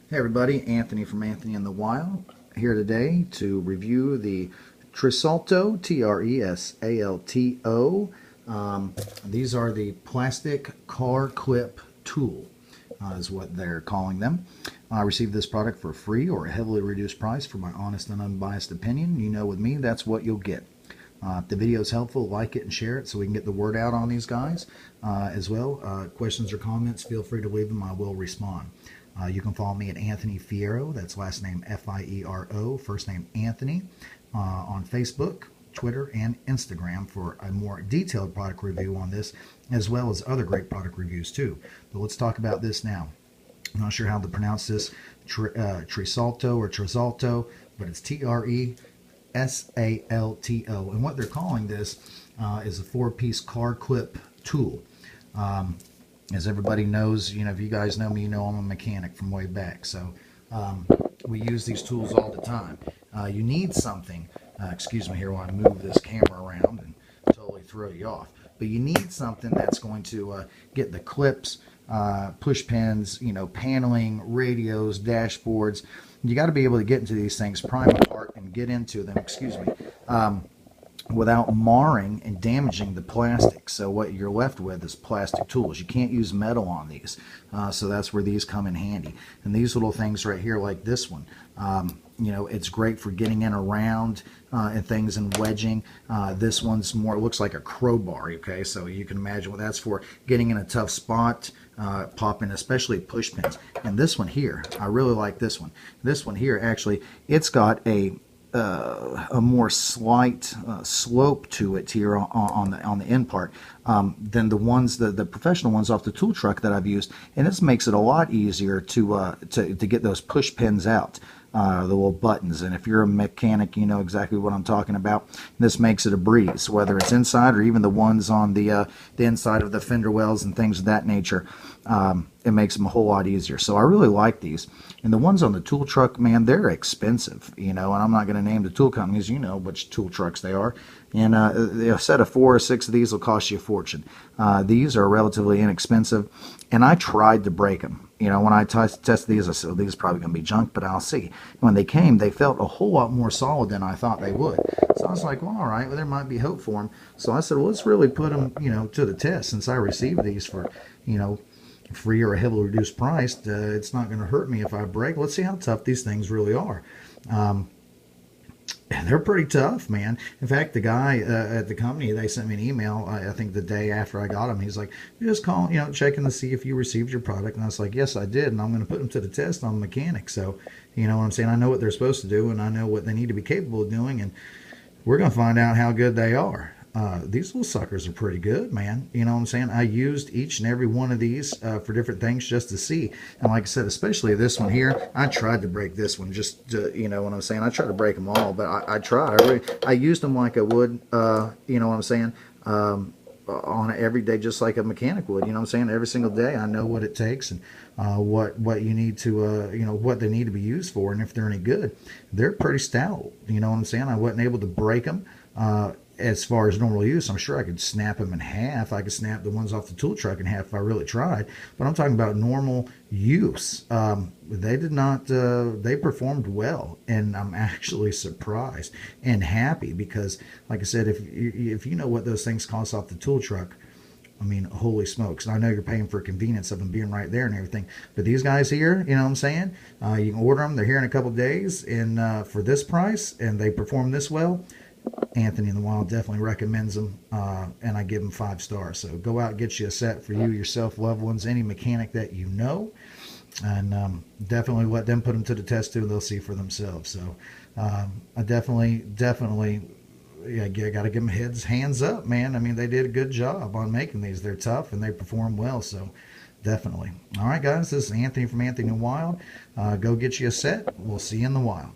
Hey everybody, Anthony from Anthony in the Wild here today to review the Tresalto, Tresalto. These are the plastic car clip tool, is what they're calling them. I received this product for free or a heavily reduced price for my honest and unbiased opinion. You know, with me, that's what you'll get. If the video is helpful, like it and share it so we can get the word out on these guys as well. Questions or comments, feel free to leave them. I will respond. You can follow me at Anthony Fierro. That's last name F-I-E-R-O, first name Anthony, on Facebook, Twitter, and Instagram for a more detailed product review on this, as well as other great product reviews too. But let's talk about this now. I'm not sure how to pronounce this, Tresalto or Tresalto, but it's Tresalto. And what they're calling this is a 4-piece car clip tool. As everybody knows, you know, if you guys know me, you know I'm a mechanic from way back. So we use these tools all the time. You need something, excuse me here while I move this camera around and totally throw you off. But you need something that's going to get the clips, push pins, you know, paneling, radios, dashboards. You got to be able to get into these things, prime apart, and get into them, excuse me, without marring and damaging the plastic. So what you're left with is plastic tools. You can't use metal on these. So that's where these come in handy. And these little things right here, like this one, you know, it's great for getting in around and things and wedging. This one's more, it looks like a crowbar, okay? So you can imagine what that's for, getting in a tough spot, popping, especially push pins. And this one here, I really like this one. This one here, actually, it's got a more slight slope to it here on the end part than the ones, the professional ones off the tool truck that I've used, and this makes it a lot easier to get those push pins out, the little buttons. And if you're a mechanic, you know exactly what I'm talking about. This makes it a breeze, whether it's inside or even the ones on the inside of the fender wells and things of that nature. It makes them a whole lot easier. So I really like these. And the ones on the tool truck, man, they're expensive, you know, and I'm not going to name the tool companies, you know which tool trucks they are. And a set of 4 or 6 of these will cost you a fortune. These are relatively inexpensive, and I tried to break them. You know, when I tested these, I said, well, these are probably going to be junk, but I'll see. When they came, they felt a whole lot more solid than I thought they would. So I was like, well, all right, well, there might be hope for them. So I said, well, let's really put them, you know, to the test. Since I received these for, you know, free or a heavily reduced price, it's not going to hurt me if I break. Let's see how tough these things really are. They're pretty tough, man. In fact, the guy at the company, they sent me an email, I think the day after I got them. He's like, just call, you know, checking to see if you received your product. And I was like, yes, I did. And I'm going to put them to the test on the mechanic. So, you know what I'm saying? I know what they're supposed to do, and I know what they need to be capable of doing. And we're going to find out how good they are. These little suckers are pretty good, man. You know what I'm saying? I used each and every one of these for different things just to see. And like I said, especially this one here, I tried to break this one just to, you know what I'm saying? I tried to break them all, but I tried. I used them like I would, you know what I'm saying, on an every day, just like a mechanic would. You know what I'm saying? Every single day, I know what it takes and what you need to, you know, what they need to be used for, and if they're any good. They're pretty stout. You know what I'm saying? I wasn't able to break them. As far as normal use, I'm sure I could snap them in half. I could snap the ones off the tool truck in half if I really tried. But I'm talking about normal use. They did not, they performed well. And I'm actually surprised and happy because, like I said, if you know what those things cost off the tool truck, I mean, holy smokes. And I know you're paying for convenience of them being right there and everything. But these guys here, you know what I'm saying? You can order them. They're here in a couple of days and for this price, and they perform this well. Anthony in the Wild definitely recommends them, and I give them 5 stars. So go out and get you a set for you, yourself, loved ones, any mechanic that you know, and definitely let them put them to the test too, and they'll see for themselves. So I definitely, yeah, got to give them hands up, man. I mean, they did a good job on making these. They're tough and they perform well, so definitely. All right, guys, this is Anthony from Anthony in the Wild. Go get you a set. We'll see you in the wild.